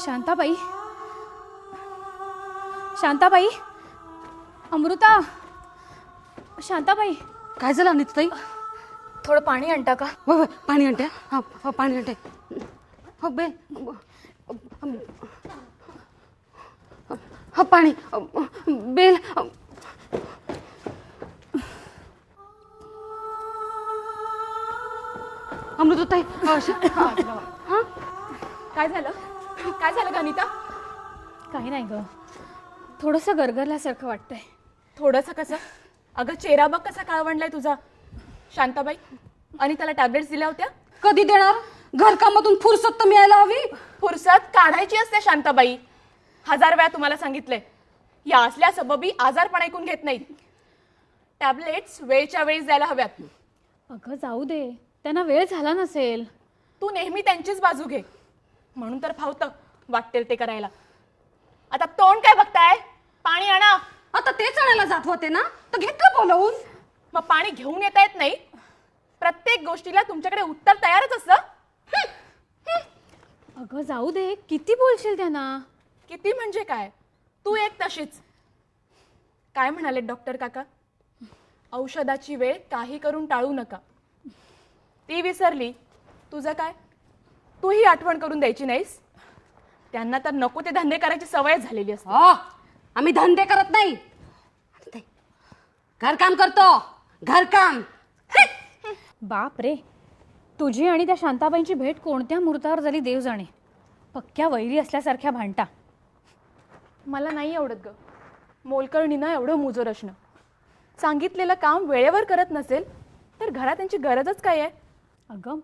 शांताबाई, शांताबाई, अमृता, शांताबाई. काय झालं अनिताताई? थोडं पाणी आणता का? हो पाणी आणते. हा पाणी आणते. हो बे, हा पाणी बेल. अमृताताई, हा काय झालं? काय झालं गणिता? काही नाही ग, थोडंसं गरगरल्यासारखं वाटतंय. थोडंसं कसं? अगं चेहरा बघ कसा काळवंडलाय तुझा. शांताबाई, अनिताला टॅबलेट्स दिल्या होत्या? कधी देणार? घरकामातून फुरसत तर मिळायला हवी. फुरसत काढायची असते शांताबाई. 1000 वेळा तुम्हाला सांगितलंय, या असल्या सबबी आजारपण ऐकून घेत नाहीत. टॅबलेट्स वेळच्या वेळी द्यायला हव्यात. अगं जाऊ दे, त्यांना वेळ झाला नसेल. तू नेहमी त्यांचीच बाजू घे, म्हणून तर फावतं वाटेल ते करायला. आता तोंड काय बघताय? पाणी आणा. आता तेच आणायला जात होते ना, तर घेतलं बोलवून. मग पाणी घेऊन येता येत नाही? प्रत्येक गोष्टीला तुमच्याकडे उत्तर तयारच असतं. अगं जाऊ दे, किती बोलशील त्यांना? किती म्हणजे काय? तू एक तशीच. काय म्हणाले डॉक्टर काका? औषधाची वेळ काही करून टाळू नका. ती विसरली, तुझं काय? तू ही आठवण करून द्यायची नाहीस. त्यांना तर नको ते धंदे करायची सवय झालेली असते. आम्ही धंदे करत नाही, घरकाम करतो. घरकाम. बाप रे, तुझी आणि त्या शांताबाईंची भेट कोणत्या मुहूर्तावर झाली देव जाणे. पक्क्या वैरी असल्यासारख्या भांडता. मला नाही आवडत ग मोलकर्णीनं एवढं मुजोर असणं. सांगितलेलं काम वेळेवर करत नसेल तर घरात त्यांची गरजच काय आहे? अगं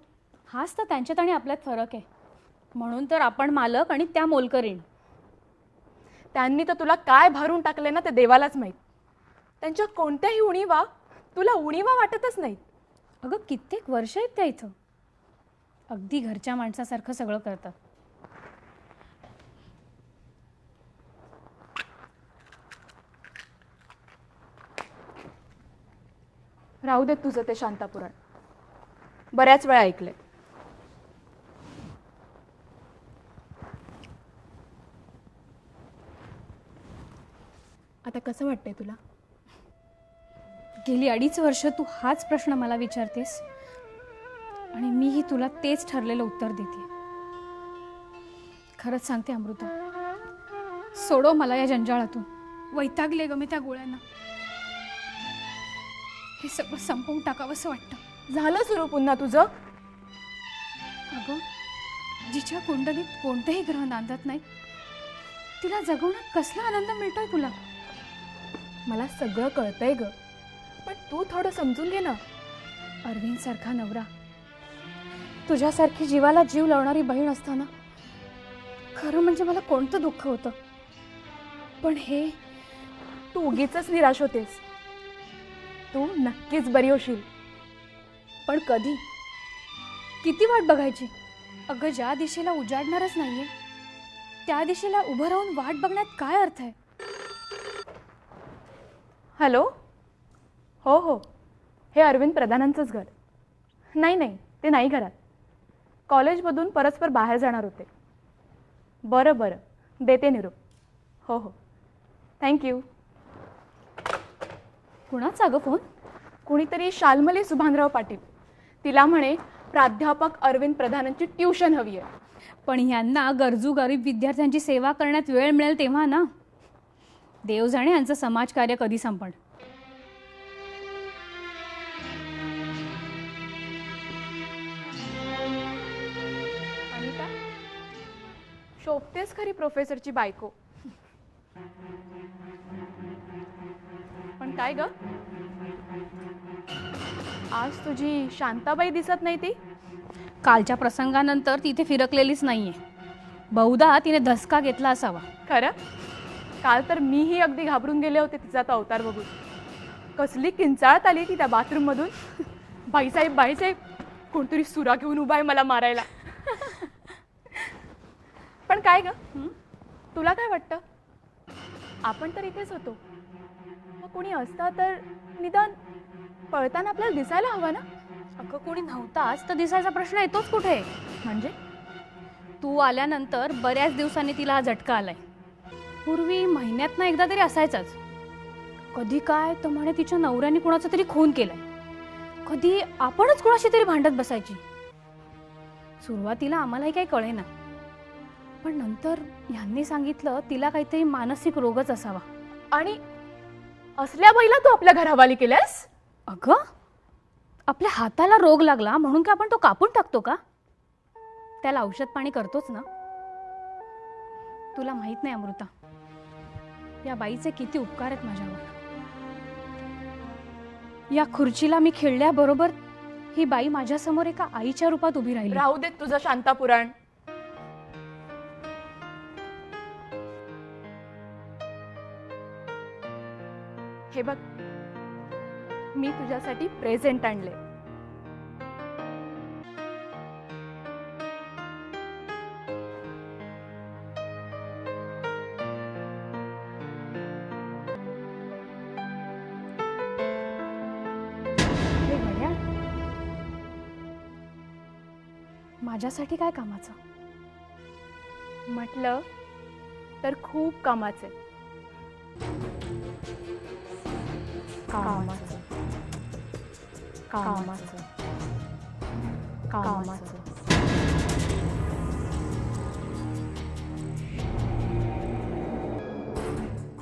हाच तर त्यांच्यात आणि आपल्यात फरक आहे. म्हणून तर आपण मालक आणि त्या मोलकरीण. त्यांनी तर तुला काय भरून टाकले ना ते देवालाच माहीत. त्यांच्या कोणत्याही उणीवा तुला उणीवा वाटतच नाही. अगं कित्येक वर्ष आहेत त्या इथं. अगदी घरच्या माणसासारखं सगळं करतात. राहू देत तुझं ते शांतापुराण. बऱ्याच वेळा ऐकलंय. आता कसं वाटतंय तुला? गेली 2.5 वर्ष तू हाच प्रश्न मला विचारतेस आणि मीही तुला तेच ठरलेलं उत्तर देते. खरंच सांगते अमृता, सोडव मला या जंजाळातून. वैतागले ग मी त्या गोळ्यांना. हे सगळं संपवून टाकावंसं वाटतं. झालं सुरू पुन्हा तुझं? अगं जिच्या कुंडलीत कोणतेही ग्रह नांदत नाही तिला जगवण्यात कसला आनंद मिळतोय तुला? मला सगळं कळतंय ग, पण तू थोडं समजून घे ना. अरविंद सारखा नवरा, तुझ्यासारखी जीवाला जीव लावणारी बहीण असताना खरं म्हणजे मला कोणतं दुःख होतं. पण हे तू उगीचच निराश होतेस. तू नक्कीच बरी होशील. पण कधी? किती वाट बघायची? अगं ज्या दिशेला उजाडणारच नाहीये त्या दिशेला उभं राहून वाट बघण्यात काय अर्थ आहे? हॅलो. हो, हे अरविंद प्रधानांचंच घर. नाही, ते नाही घरात. कॉलेजमधून परस्पर बाहेर जाणार होते. बरं, देते निरोप. हो, थँक्यू. कुणाचा ग फोन? कुणीतरी शाल्मली सुभानराव पाटील. तिला म्हणे प्राध्यापक अरविंद प्रधानांची ट्युशन हवी आहे. पण ह्यांना गरजू गरीब विद्यार्थ्यांची सेवा करण्यात वेळ मिळेल तेव्हा ना. देव जाणे यांचं समाजकार्य कधी संपण. अनिता, शोभतेस खरी प्रोफेसरची बायको. पण काय ग, आज तुझी शांताबाई दिसत नाही ती? कालच्या प्रसंगानंतर तिथे फिरकलेलीच नाहीये. बहुधा तिने धसका घेतला असावा. खरं? काल तर मीही अगदी घाबरून गेले होते तिचा तो अवतार बघून. कसली किंचाळत आली ती त्या बाथरूम मधून. बाईसाहेब बाईसाहेब, कोणतरी सुरा घेऊन उभा आहे मला मारायला. पण काय ग, तुला काय वाटतं? आपण तर इथेच होतो, मग कोणी असता तर निदान पळताना आपल्याला दिसायला हवं ना. अगं कोणी नव्हताच तर दिसायचा प्रश्न येतोच कुठे. म्हणजे तू आल्यानंतर बऱ्याच दिवसांनी तिला हा झटका आलाय. पूर्वी महिन्यातनं एकदा तरी असायचाच. कधी काय तर म्हणे तिच्या नवऱ्याने कुणाचा तरी खून केलाय, कधी आपणच कुणाशी तरी भांडत बसायची. सुरुवातीला आम्हालाही काही कळेना, पण नंतर ह्यांनी सांगितलं तिला काहीतरी मानसिक रोगच असावा. आणि असल्या बाईला तू आपल्या घरावाली केल्यास? अगं, आपल्या हाताला रोग लागला म्हणून का आपण तो कापून टाकतो का? त्याला औषध पाणी करतोच ना. तुला माहित नाही अमृता, या बाईचे किती उपकार आहेत माझ्यावर. या खुर्चीला मी खेळल्याबरोबर ही बाई माझ्यासमोर एका आईच्या रूपात उभी राहिली. राहू देत तुझं शांता पुराण. हे बघ, मी तुझ्यासाठी प्रेझेंट आणले. हे घड्याळ माझ्यासाठी काय कामाचं? म्हटलं तर खूप कामाचे. कामाचं कामाचं कामाचं.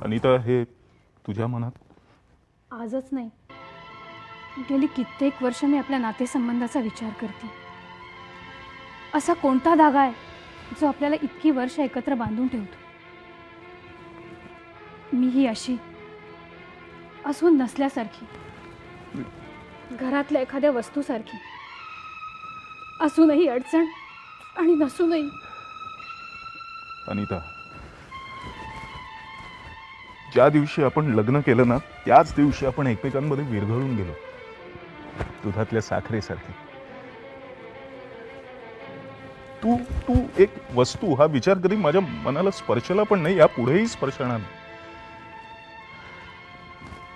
अनिता, हे तुझ्या मनात? आजच नाही, गेली कित्येक वर्ष मी आपल्या नातेसंबंधाचा विचार करते. असा कोणता धागा आहे जो आपल्याला इतकी वर्ष एकत्र बांधून ठेवतो? मी ही अशी असून नसल्यासारखी, घरातल्या एखाद्या वस्तूसारखी, असूनही अडचण आणि नसूनही. अनिता, ज्या दिवशी आपण लग्न केलं ना, त्याच दिवशी आपण एकमेकांमध्ये विरघळून गेलो, दुधातल्या साखरेसारखी. तू तू एक वस्तू हा विचार कधी माझ्या मनाला स्पर्शला पण नाही, या पुढेही स्पर्शणार नाही.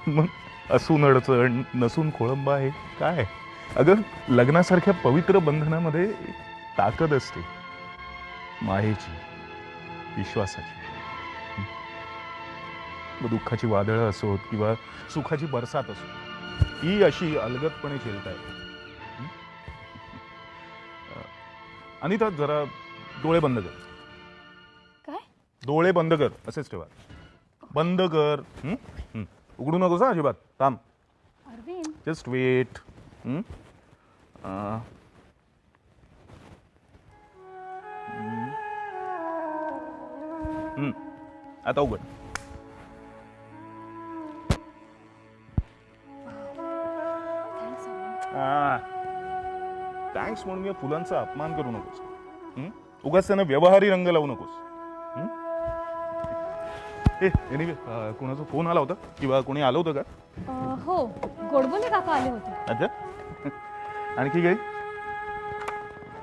मग असून अडचण नसून खोळंबा आहे काय? अगं, लग्नासारख्या पवित्र बंधनामध्ये एक ताकद असते, मायेची, विश्वासाची. मग दुःखाची वादळं असोत किंवा सुखाची बरसात असो, ही अशी अलगदपणे झेलता येते. अनिता, जरा डोळे बंद कर. काय? डोळे बंद कर, असेच ठेवा. बंद कर. उघडू नकोस हा अजिबात. थांब, अरविंद. Just weight. आता उघड. थँक्स म्हणून या फुलांचा अपमान करू नकोस. उगाच त्यांना व्यवहारी रंग लावू नकोस. एनिवे, कोणाचा फोन आला होता किंवा कोणी आलं होतं का? हो, गोडबोले काका आले होते. अच्छा, आणखी काही?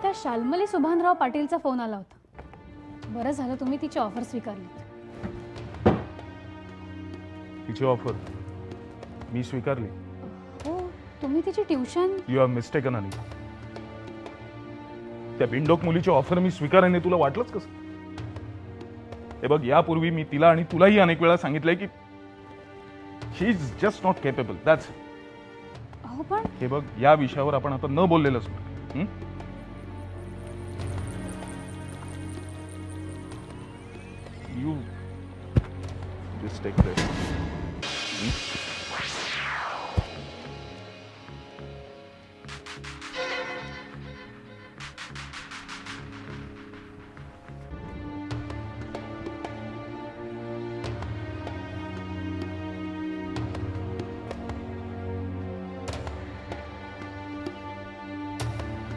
त्या शाल्मली सुभानराव पाटीलचा फोन आला होता. बरं झालं तुम्ही तिची ऑफर स्वीकारली. तिची ऑफर मी स्वीकारली? हो, तुम्ही तिची tuition. You are mistaken Anita. त्या बिंडोक मुलीची ऑफर मी स्वीकारेन हे तुला वाटलंच कसं? हे बघ, यापूर्वी मी तिला आणि तुलाही अनेक वेळा सांगितलंय की she is just not capable. That's अहो पण हे बघ, या विषयावर आपण आता न बोललेलंच बरं. You just take rest.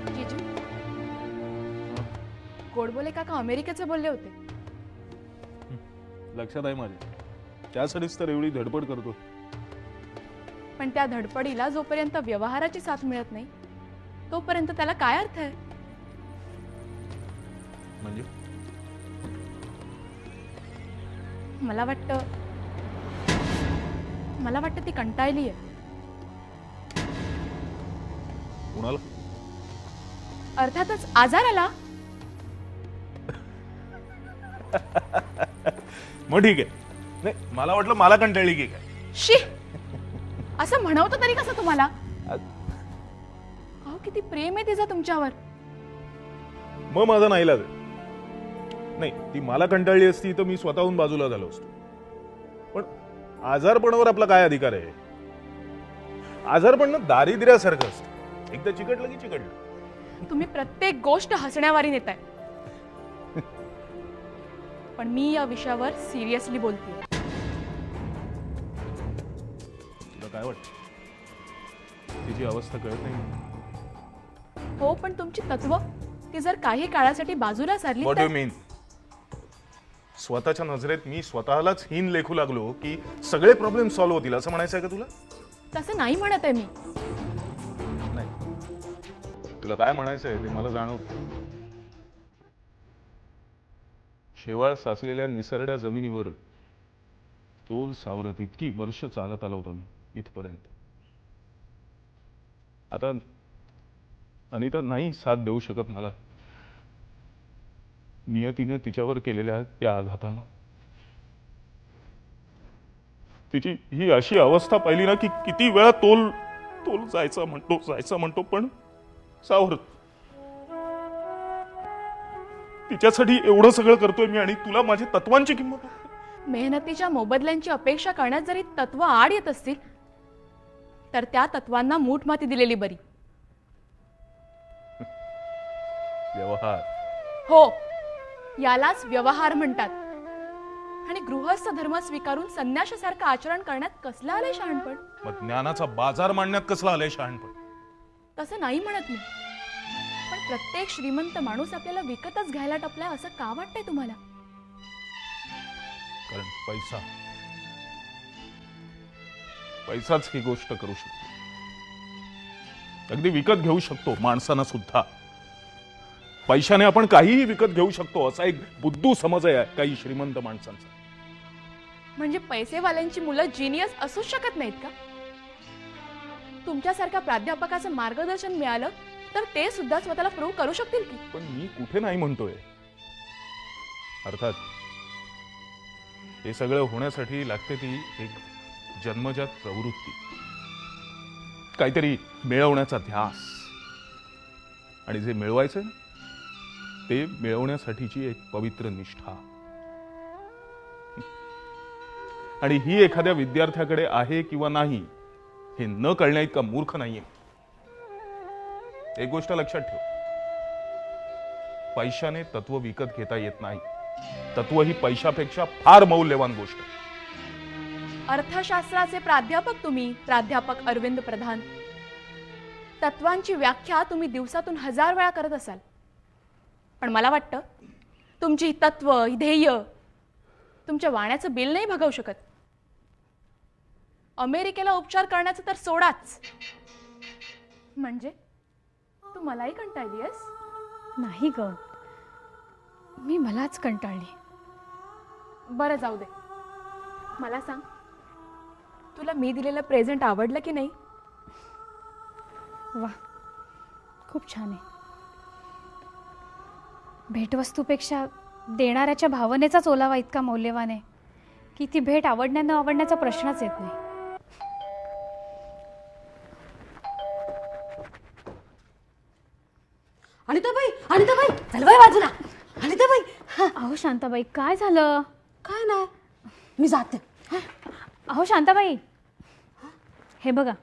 जीजू, गोडबोले काका अमेरिकेचे बोलले होते. लक्षात आहे माझ्या. त्यासाठीच तर एवढी धडपड करतो. पण त्या धडपडीला जोपर्यंत व्यवहाराची साथ मिळत नाही तोपर्यंत त्याला काय अर्थ आहे? म्हणजे मला वाटतं ती कंटाळली आहे. कुणाला? अर्थातच आजाराला. मग ठीक आहे. नाही, मला वाटलं मला कंटाळली की काय. शी, असं म्हणवतं तरी कसं तुम्हाला? अहो, किती प्रेम आहे तिचं तुमच्यावर. मग माझा नाईलाज आहे. नाही, ती मला कंटाळली असती तर मी स्वतःहून बाजूला झालो असतो. पण आजारपणावर आपला काय अधिकार आहे? आजारपण दारिद्र्यासारखं असतं. एकदा चिकटलं की चिकटलं. तुम्ही प्रत्येक गोष्ट हसण्यावारी नेताय. पण मी या विषयावर सिरियसली बोलतेय. तुला काय वाटतं? तिची अवस्था कळत नाही? हो, पण तुमची तत्व ती जर काही काळासाठी बाजूला सारली व्हॉट यू तर मीन? स्वतःच्या नजरेत मी स्वतःलाच हीन लेखू लागलो की सगळे प्रॉब्लेम सॉल्व्ह होतील असं म्हणायचं आहे का तुला? तसं नाही म्हणत आहे मी. नाही, तुला काय म्हणायचं आहे ते मला जाणवतं. शेवाळ साचलेल्या निसरड्या जमिनीवर तोल सावरत इतकी वर्ष चालत आलो होतो मी इथपर्यंत. आता अनिता नाही साथ देऊ शकत मला. नियतीने तिच्यावर केलेल्या त्या आघातानं तिची ही अशी अवस्था पाहिली ना की किती वेळा तोल तोल जायचा म्हणतो पण सावरत. तिच्यासाठी एवढं सगळं करतोय मी आणि तुला माझी तत्वांची किंमत. मेहनतीच्या मोबदल्यांची अपेक्षा करण्यात जरी तत्व आड येत असतील तर त्या तत्वांना मूठ माती दिलेली बरी. व्यवहार. हो, यालाच व्यवहार म्हणतात. आणि गृहस्थ धर्म स्वीकारून संन्याशासारखं आचरण करण्यात कसलं आलंय शहाणपण? मग ज्ञानाचा बाजार मांडण्यात कसला आलंय शहाणपण? तसं नाही म्हणत मी. पण प्रत्येक श्रीमंत माणूस आपल्याला विकतच घ्यायला टपलाय असं का वाटतंय तुम्हाला? कारण पैसाच ही गोष्ट करू शकतो. अगदी विकत घेऊ शकतो माणसांना सुद्धा. पैशाने आपण काहीही विकत घेऊ शकतो असा एक बुद्धू समज आहे काही श्रीमंत माणसांचा. म्हणजे पैसेवाल्यांची मुलं जिनियस असूच शकत नाहीत का? तुमच्यासारख्या प्राध्यापकाचं मार्गदर्शन मिळालं तर ते सुद्धा स्वतःला प्रूव्ह करू शकतील की? पण मी कुठे नाही म्हणतोय. अर्थात हे सगळं होण्यासाठी लागते ती एक जन्मजात प्रवृत्ती, काहीतरी मिळवण्याचा ध्यास. आणि जे मिळवायचं ते मिळवण्यासाठीची एक पवित्र निष्ठा. आणि ही एखाद्या विद्यार्थ्याकडे आहे किंवा नाही हे न कळण्या इतका मूर्ख नाहीये. एक गोष्ट लक्षात ठेव, पैशाने तत्व विकत घेता येत नाही. तत्व ही पैशापेक्षा फार मौल्यवान गोष्ट आहे. अर्थशास्त्राचे प्राध्यापक तुम्ही, प्राध्यापक अरविंद प्रधान. तत्वांची व्याख्या तुम्ही दिवसातून 1000 वेळा करत असाल. पण मला वाटतं तुमची तत्व, ध्येय तुमच्या वाण्याचं बिल नाही भागवू शकत. अमेरिकेला उपचार करण्याचं तर सोडाच. म्हणजे तू मलाही कंटाळलीयस? नाही ग, मी मलाच कंटाळली. बरं, जाऊ दे. मला सांग, तुला मी दिलेलं प्रेझेंट आवडलं की नाही? वा, खूप छान आहे. भेटवस्तूपेक्षा देणाऱ्याच्या भावनेचाच ओलावा इतका मौल्यवान आहे की ती भेट आवडण्या न आवडण्याचा प्रश्नच येत नाही. अनिताबाई चल बाई बाजूला. अनिताबाई हा, अहो शांताबाई काय झालं? काय नाही, मी जाते. अहो शांताबाई, हे बघा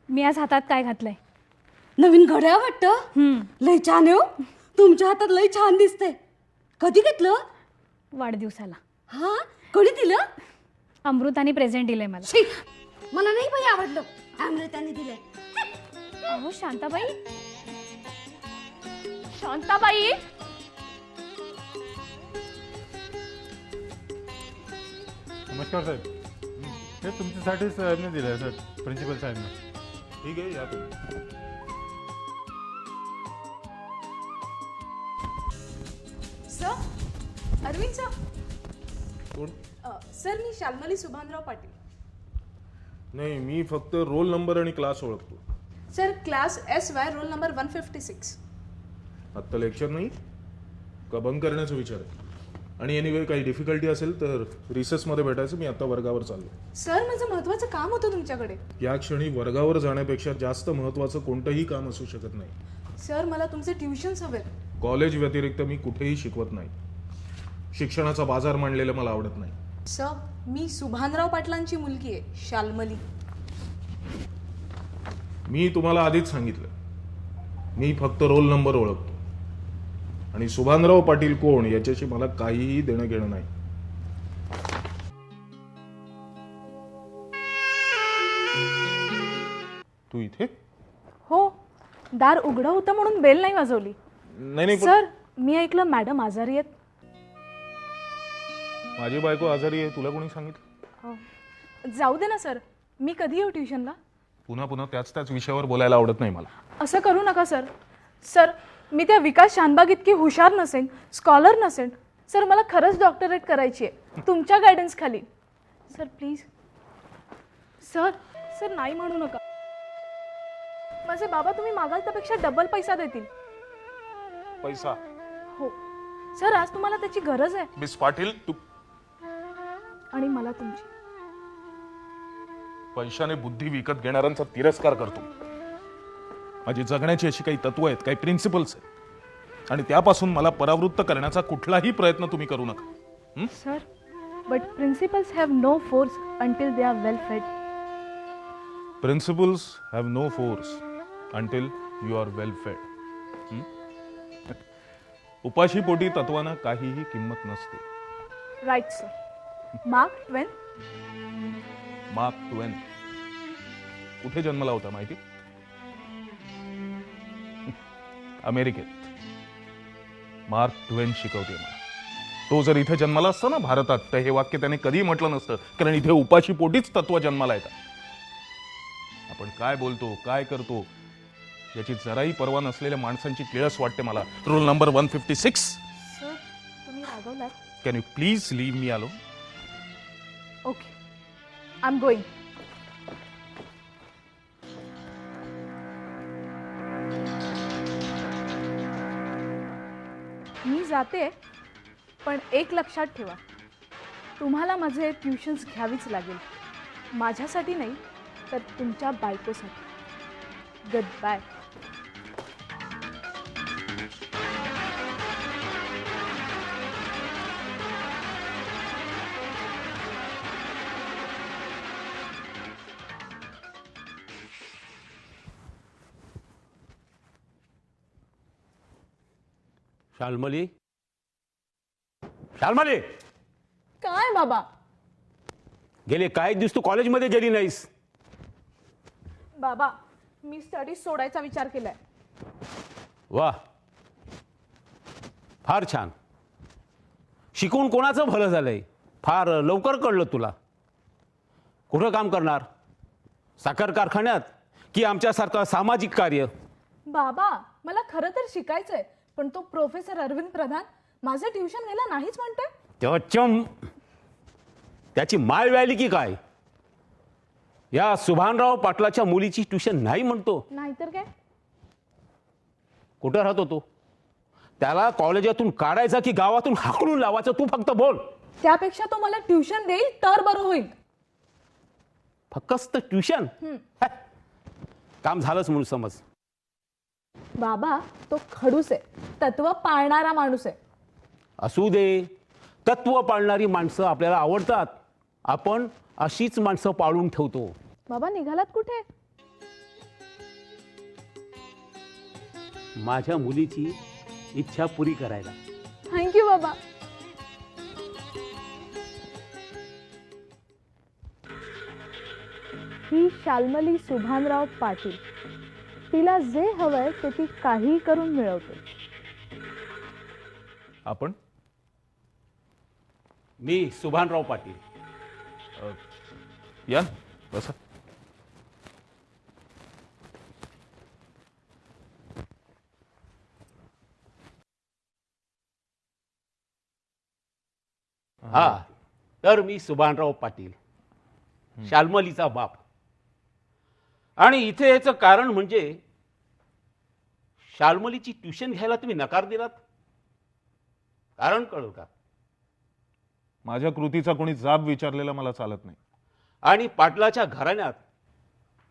मी आज हातात काय घातलंय. नवीन घड्याळ वाटतं. लय छान आहे हो. तुमच्या हातात लय छान दिसते. कधी घेतलं? वाढदिवसाला हा, कधी दिलं? अमृताने प्रेझेंट दिलंय मला. शी, मला नाही बाई आवडलं. अमृताने दिलंय. अहो शांताबाई, शांताबाई, नमस्कार साहेब. हे तुमच्यासाठी साहेबने दिलं आहे सर, प्रिन्सिपल साहेबने. ठीक आहे, या तुम्ही. Sir, Arvind sir. कोण? सर, मी शाल्मली सुभानराव पाटील. नाही, मी फक्त रोल नंबर आणि क्लास ओळखतो. Sir, class SY, roll number 156. आत्ता लेक्चर नाही का? बंक करण्याचा विचार आहे. आणि एनिवे काही डिफिकल्टी असेल तर रिसेसमध्ये भेटायचं. मी आता वर्गावर चाललो. सर, माझं महत्त्वाचं काम होतं तुमच्याकडे. या क्षणी वर्गावर जाण्यापेक्षा जास्त महत्त्वाचं कोणतंही काम असू शकत नाही. सर, मला तुमचे ट्युशन्स हवेत. कॉलेज व्यतिरिक्त मी कुठेही शिकवत नाही. शिक्षणाचा बाजार मांडलेला मला आवडत नाही. सर, मी सुभानराव पाटलांची मुलगी आहे, शाल्मली. मी तुम्हाला आधीच सांगितलं, मी फक्त रोल नंबर ओळखतो आणि सुभानराव पाटील कोण याच्याशी मला काहीही देणं घेणं नाही. तू इथे? हो, दार उघडं होतं म्हणून बेल नाही वाजवली. नाही, सर, मी ऐकलं मॅडम आजारी आहेत. माझी बायको आजारी आहे. तुला कोणी सांगितलं? जाऊ दे ना सर, मी कधी येऊ ट्युशनला? पुन्हा पुन्हा त्याच विषयावर बोलायला आवडत नाही मला. असं करू नका सर. सर, मी त्या विकास शानबाग इतकी हुशार नसेन, स्कॉलर नसेन. सर, मला खरंच डॉक्टरेट करायची आहे तुमच्या गायडन्स खाली. Sir please. सर, सर नाही म्हणू नका. माझे बाबा तुम्ही मागाल त्यापेक्षा डबल पैसा देतील. पैसा? हो सर, आज तुम्हाला त्याची गरज आहे. मिस पाटील, तू आणि मला तुमची. पैशाने बुद्धी विकत घेणाऱ्यांचा तिरस्कार करतो. माझी जगण्याची अशी काही तत्व आहेत, काही प्रिन्सिपल्स आहेत, आणि त्यापासून मला परावृत्त करण्याचा कुठलाही प्रयत्न तुम्ही करू नका. Sir, but principles have no force until they are well fed. Principles have no force until you are well fed. उपाशी पोटी तत्वांना काहीही किंमत नसते. Right sir. Mark Twain. Mark Twain कुठे जन्मला होता माहिती? अमेरिकेत. मार्क ट्वेन शिकवते मला. तो जर इथे जन्मला असता ना भारतात, तर हे वाक्य त्याने कधी म्हटलं नसतं, कारण इथे उपाशी पोटीच तत्व जन्माला येतात. आपण काय बोलतो, काय करतो याची जराही पर्वा नसलेल्या माणसांची किळस वाटते मला. Role number 156. सर, तुम्ही रागवलात. कॅन यू प्लीज लीव मी आलो? Okay, I am going. मी जाते, पण एक लक्षात ठेवा, तुम्हाला माझे ट्युशन्स घ्यावीच लागेल. माझ्यासाठी नाही, तर तुमच्या बायकोसाठी. Good bye. शाल्मली, शाल्मली, काय बाबा? गेले काही दिवस तू कॉलेजमध्ये गेली नाहीस. बाबा, मी स्टडीज सोडायचा विचार केलाय. वा, फार छान. शिकून कोणाचं भलं झालंय? फार लवकर कळलं तुला. कुठं काम करणार? साखर कारखान्यात की आमच्यासारखं सामाजिक कार्य? बाबा, मला खरं तर शिकायचंय, पण तो प्रोफेसर अरविंद प्रधान माझं ट्युशन घ्यायला नाहीच म्हणतोय. त्याची माय व्याली की काय? या सुभानराव पाटलाच्या मुलीची ट्युशन नाही म्हणतो? नाहीतर काय. कुठं राहतो तो? त्याला कॉलेजातून काढायचा की गावातून हाकलून लावायचं? तू फक्त बोल. त्यापेक्षा तो मला ट्युशन देईल तर बरं होईल. फक्त ट्युशन? काम झालंच म्हणून समज. बाबा तो खडूस आहे, तत्व पाळणारा माणूस आहे. असू दे, तत्व पाळणारी माणसं आपल्याला आवडतात. आपण अशीच माणसं पाळून ठेवतो. बाबा निघालात कुठे? माझ्या मुलीची इच्छा पुरी करायला. थँक्यू बाबा. ही शाल्मली सुभानराव पाटील. तिला जे हवंय ते ती काही करून मिळवते. आपण मी सुभानराव पाटील. या ना, बसा. हा, तर मी सुभानराव पाटील, शाल्मलीचा बाप. आणि इथे याचं कारण म्हणजे शाल्मलीची ट्युशन घ्यायला तुम्ही नकार दिलात. कारण कळलं का? माझ्या कृतीचा कोणी जाब विचारलेला मला चालत नाही. आणि पाटलाच्या घराण्यात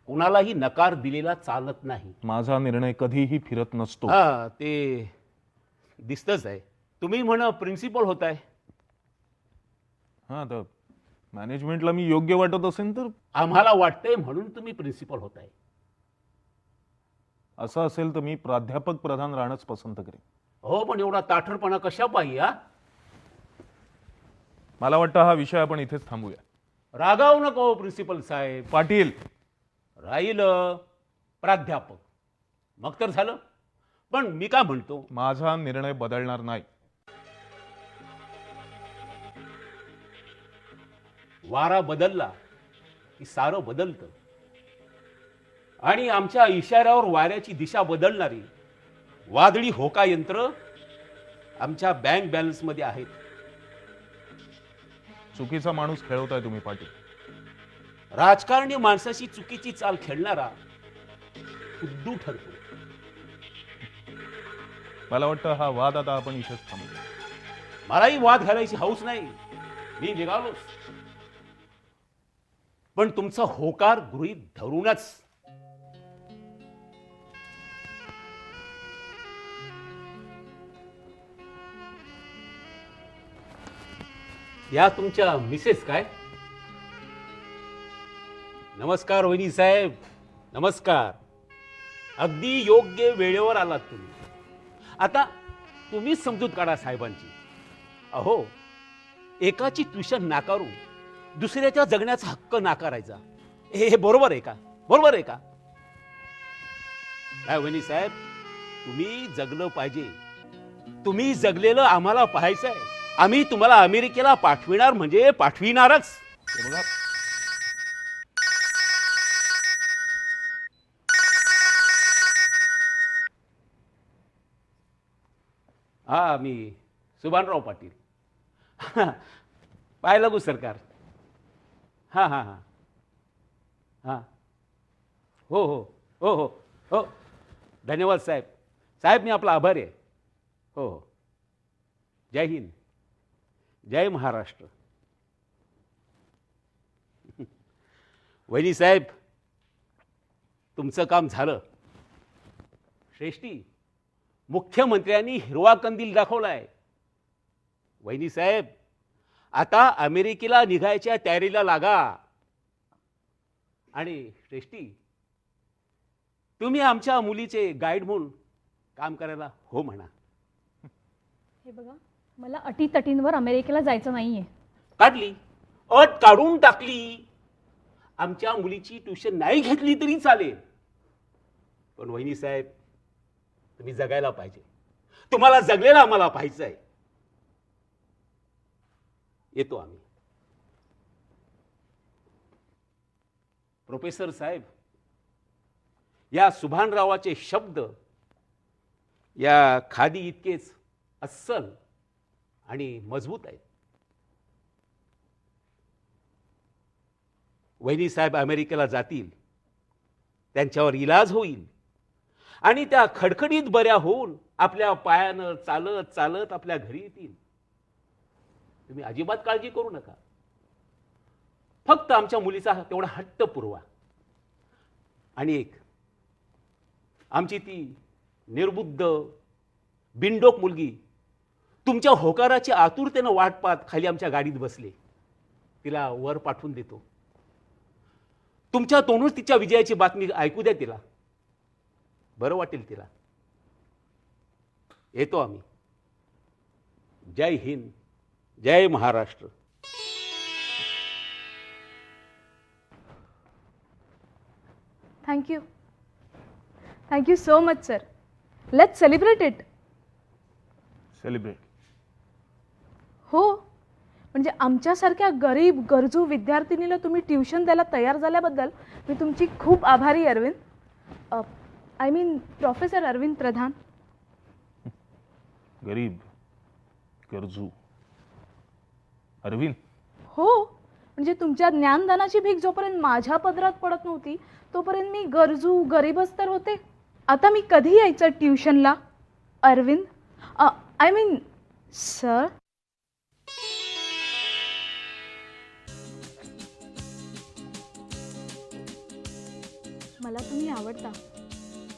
कुणालाही नकार दिलेला चालत नाही. माझा निर्णय कधीही फिरत नसतो. हा, ते दिसतच आहे. तुम्ही म्हण प्रिन्सिपल होताय. हा, तर मॅनेजमेंटला मी योग्य वाटत असेल तर आम्हाला वाटतंय म्हणून तुम्ही प्रिन्सिपल होताय. असं असेल तर मी प्राध्यापक प्रधान राहणंच पसंत करेन. हो, पण एवढा ताठरपणा कशा पाहिजे? हा, मला वाटतं हा विषय आपण इथेच थांबूया. रागावू नको प्रिन्सिपल साहेब. पाटील, राहील प्राध्यापक मग तर झालं. पण मी काय म्हणतो, माझा निर्णय बदलणार नाही. वारा बदलला की सारं बदलतं. आणि आमच्या इशाऱ्यावर वाऱ्याची दिशा बदलणारी वादळी होका यंत्र आमच्या बँक बॅलन्स मध्ये आहेत. चुकीचा माणूस खेळवताय तुम्ही पाटील. राजकारणी माणसाशी चुकीची चाल खेळणारा उद्दू ठरतो. मला वाटतं हा वाद आता आपण इथेच थांबूया. मलाही वाद घालायची हौस नाही. मी निघालोच, पण तुमचा होकार गृहीत धरूनच. या तुमच्या मिसेस काय? नमस्कार वहिनी साहेब, नमस्कार. अगदी योग्य वेळेवर आलात तुम्ही. आता तुम्हीच समजूत काढा साहेबांची. अहो, एकाची ट्युशन नाकारून दुसऱ्याच्या जगण्याचा हक्क नाकारायचा, हे बरोबर आहे का? बरोबर आहे का? काय वहिनी साहेब, तुम्ही जगलं पाहिजे. तुम्ही जगलेलं आम्हाला पाहायचंय. आम्ही तुम्हाला अमेरिकेला पाठविणार म्हणजे पाठविणारच. हे बघा, हा, मी सुभानराव पाटील. पाय लागू सरकार. हां हां हां हां, हो हो हो हो हो, धन्यवाद साहेब. साहेब, मी आपला आभारी आहे. हो हो, जय हिंद, जय महाराष्ट्र. वहिनी साहेब, तुमचं काम झालं. श्रेष्ठी, मुख्यमंत्र्यांनी हिरवा कंदील दाखवलाय. वहिनी साहेब, आता अमेरिकेला निघायच्या तयारीला लागा. आणि श्रेष्ठी, तुम्ही आमच्या मुलीचे गाईड म्हणून काम करायला हो म्हणा. हे बघा, मला अटीतटींवर अमेरिकेला जायचं नाहीये. काढली, अट काढून टाकली. आमच्या मुलीची ट्युशन नाही घेतली तरी चालेल. पण वहिनी साहेब, तुम्ही जगायला पाहिजे. तुम्हाला जगलेला आम्हाला पाहायचंय. येतो आम्ही. प्रोफेसर साहेब, या सुभानरावाचे शब्द या खादी इतकेच अस्सल आणि मजबूत आहेत. वहिनी साहेब अमेरिकेला जातील, त्यांच्यावर इलाज होईल आणि त्या खडखडीत बऱ्या होऊन आपल्या पायानं चालत चालत आपल्या घरी येतील. तुम्ही अजिबात काळजी करू नका. फक्त आमच्या मुलीचा तेवढा हट्ट पुरवा. आणि एक, आमची ती निर्बुद्ध बिनडोक मुलगी तुमच्या होकाराची आतुरतेनं वाट पाहत खाली आमच्या गाडीत बसले. तिला वर पाठवून देतो. तुमच्या तोंडून तिच्या विजयाची बातमी ऐकू द्या तिला. बरं वाटेल तिला. येतो आम्ही. जय हिंद, जय Maharashtra. Thank you. Thank you so much sir. Let's celebrate it. Celebrate? हो, म्हणजे आमच्यासारख्या गरीब गरजू विद्यार्थिनीला तुम्ही ट्युशन द्यायला तयार झाल्याबद्दल मी तुमची खूप आभारी आहे Arvind. I mean professor Arvind Pradhan. गरीब गरजू अरविंद? हो, म्हणजे तुमच्या ज्ञानदानाची भीक जोपर्यंत माझ्या पदरात पडत नव्हती तोपर्यंत मी गरजू गरीबच तर होते. आता मी कधी यायचं ट्युशनला अरविंद? I mean sir. मला तुम्ही आवडता.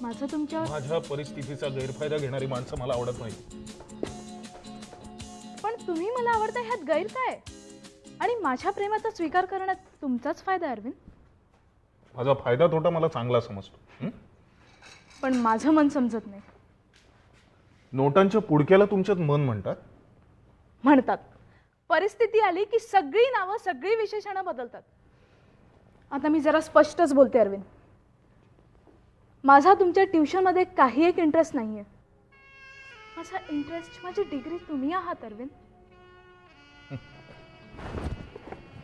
माझं तुमच्यावर. माझ्या परिस्थितीचा गैरफायदा घेणारी माणसं मला आवडत नाही. पण तुम्ही मला आवडता ह्यात गैर काय? आणि माझ्या प्रेमाचा स्वीकार करण्यात तुमचाच फायदा अरविंद. माझा फायदा तोटा मला चांगला समजतो. पण माझं मन समजत नाही. नोटांच्या पुडक्याला तुमच्यात मन म्हणतात? म्हणतात. परिस्थिती आली की सगळी नावं सगळी विशेषणं बदलतात. आता मी जरा स्पष्टच बोलते अरविंद. माझा तुमच्या ट्युशनमध्ये काही एक इंटरेस्ट नाही आहे. माझा इंटरेस्ट माझी डिग्री तुम्ही आहात अरविंद.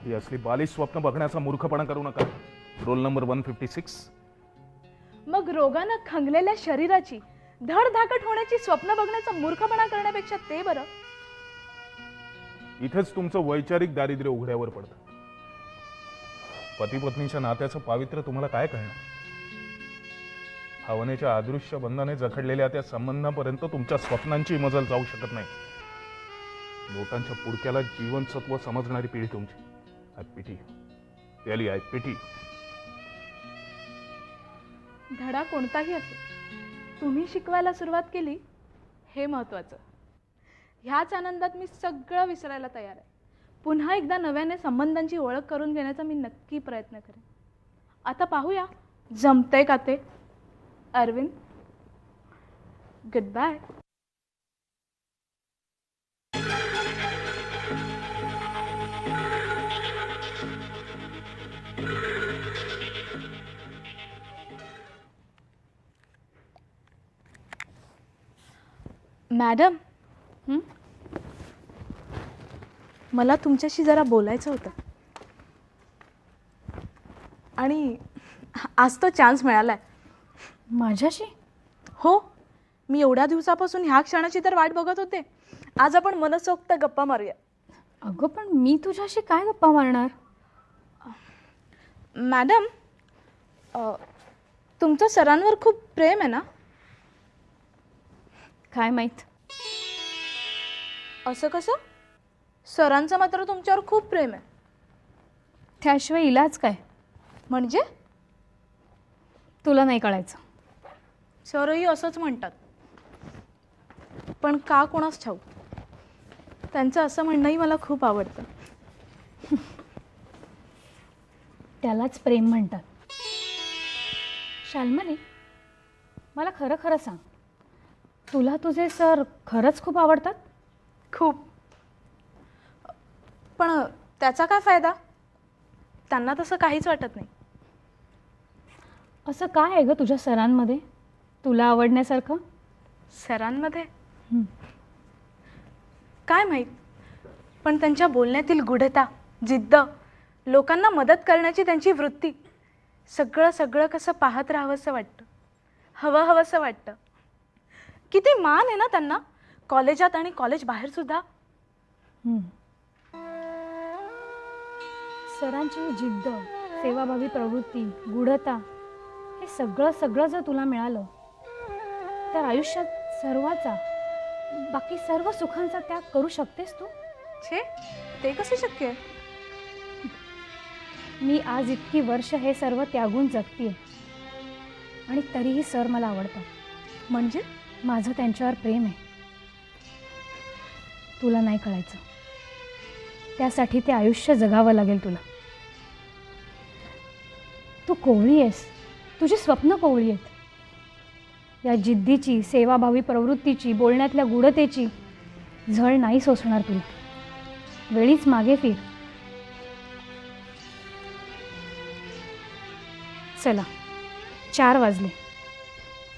ही असली बालिश स्वप्न बघण्याचा मूर्खपणा करू नका. Role number 156. मग रोगानं खंगलेल्या शरीराची धडधाकट होण्याची स्वप्न बघण्याचा मूर्खपणा करण्यापेक्षा ते बरं. इथेच तुमचं वैचारिक दारिद्र्य उघड्यावर पडतं. पती पत्नीच्या नात्याचं पावित्र्य तुम्हाला काय कळणार? भावनेच्या अदृश्य बंधाने जखडलेल्या त्या संबंधापर्यंत तुमच्या स्वप्नांची मजल जाऊ शकत नाही. नोटांच्या पुडक्याला जीवनसत्व समजणारी पिढी तुमची. I pity. Really I pity. धडा कोणताही असो तुम्ही शिकवायला सुरुवात केली हे महत्त्वाचं. ह्याच आनंदात मी सगळं विसरायला तयार आहे. पुन्हा एकदा नव्याने संबंधांची ओळख करून घेण्याचा मी नक्की प्रयत्न करेन. आता पाहूया जमतंय का ते. Arvind, good bye. मॅडम, मला तुमच्याशी जरा बोलायचं होतं. आणि आज तो चान्स मिळालाय. माझ्याशी? हो, मी एवढ्या दिवसापासून ह्या क्षणाची तर वाट बघत होते. आज आपण मनसोक्त गप्पा मारूया. अगं पण मी तुझ्याशी काय गप्पा मारणार? मॅडम, तुमचं सरांवर खूप प्रेम आहे ना? काय माहीत. असं कसं? सरांचं मात्र तुमच्यावर खूप प्रेम आहे. त्याशिवाय इलाज काय? म्हणजे? तुला नाही कळायचं. सरही असंच म्हणतात. पण का कोणास ठाऊक. त्यांचं असं म्हणणंही मला खूप आवडतं. त्यालाच प्रेम म्हणतात. शाल्मली, मला खरं खरं सांग, तुला तुझे सर खरंच खूप आवडतात? खूप. पण त्याचा काय फायदा? त्यांना तसं काहीच वाटत नाही. असं काय आहे ग तुझ्या सरांमध्ये तुला आवडण्यासारखं? सरांमध्ये काय माहीत, पण त्यांच्या बोलण्यातील गूढता, जिद्द, लोकांना मदत करण्याची त्यांची वृत्ती, सगळं सगळं कसं पाहत राहावंसं वाटतं. हवंसं वाटतं. किती मान आहे ना त्यांना, कॉलेजात आणि कॉलेज बाहेर सुद्धा. सरांची जिद्द, सेवाभावी प्रवृत्ती, गूढता, हे सगळं सगळं जर तुला मिळालं तर आयुष्यात सर्वाचा, बाकी सर्व सुखांचा त्याग करू शकतेस तू? छे, ते कसं शक्य आहे? मी आज इतकी वर्ष हे सर्व त्यागून जगतीये आणि तरीही सर मला आवडतात. म्हणजे माझं त्यांच्यावर प्रेम आहे. तुला नाही कळायचं. त्यासाठी ते आयुष्य जगावं लागेल तुला. तू कोवळी आहेस. तुझी स्वप्न कोवळी आहेत. या जिद्दीची, सेवाभावी प्रवृत्तीची, बोलण्यातल्या गूढतेची झळ नाही सोसणार तुला. वेळीच मागे फिर. चला, 4 वाजले.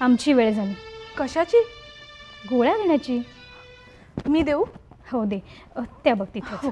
आमची वेळ झाली. कशाची? गोळ्या घेण्याची. मी देऊ? हो दे. त्या बघ तिथे.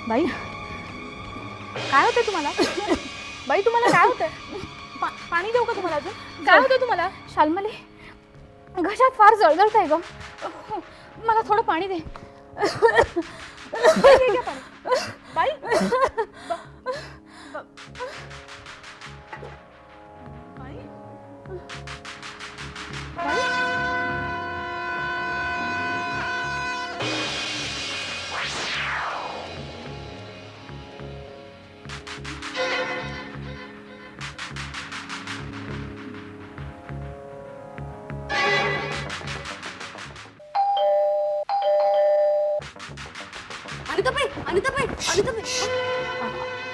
बाई काय होतंय तुम्हाला? बाई तुम्हाला काय होतंय? पाणी देऊ का तुम्हाला अजून? काय होतंय तुम्हाला? शाल्मली, घशात फार जळजळत आहे ग. मला थोडं पाणी दे. बाई, हे घ्या पाणी. बाई बाई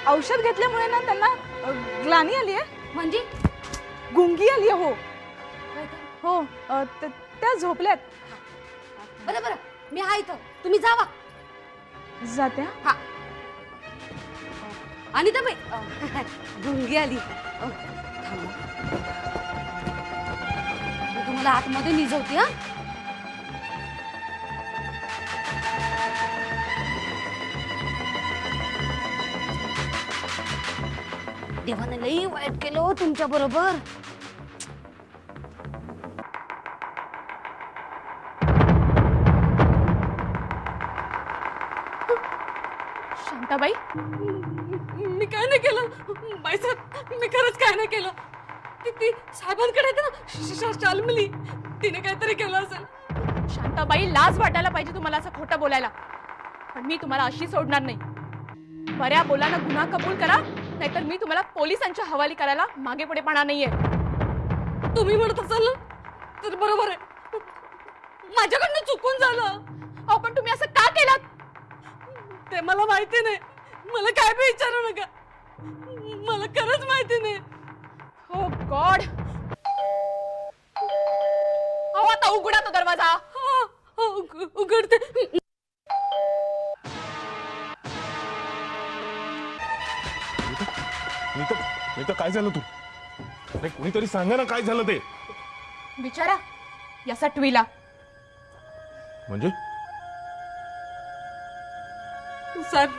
औषध घेतल्यामुळे ना त्यांना ग्लानी आली आहे. म्हणजे गुंगी आली आहे. हो त्या झोपल्यात. बरं बरं, मी आहे इथं, तुम्ही जावा. जात्या. हा. अनिताबाई, गुंगी आली. थांबा, मी तुम्हाला आतमध्ये निजवते. हा, देवाने लई वाईट केलं तुमच्या बरोबर. शांताबाई, मी काय नाही केलं बाईसाहेब, मी खरंच काय नाही केलं. ती साहेबांकडे ना शाल्मली, तिने काहीतरी केलं असेल. शांताबाई, लाज वाटायला पाहिजे तुम्हाला असं खोटं बोलायला. पण मी तुम्हाला अशी सोडणार नाही. बऱ्या बोलानं गुन्हा कबूल करा, नाहीतर मी तुम्हाला पोलिसांच्या हवाली करायला मागे पुढे पाहणार नाहीये. तुम्ही म्हणत असाल ना तर बरोबर आहे. माझ्याकडनं चुकून झालं. अहो, पण तुम्ही असं का केलं? ते मला माहिती नाही. मला काय बी विचारू नका. मला खरंच माहिती नाही. हो गॉड. अहो, आता उघडा तो दरवाजा. उघडते. मी तर काय झालं तू? अरे कोणीतरी सांगा ना काय झालं ते. विचारा या सटवीला. म्हणजे साहेब,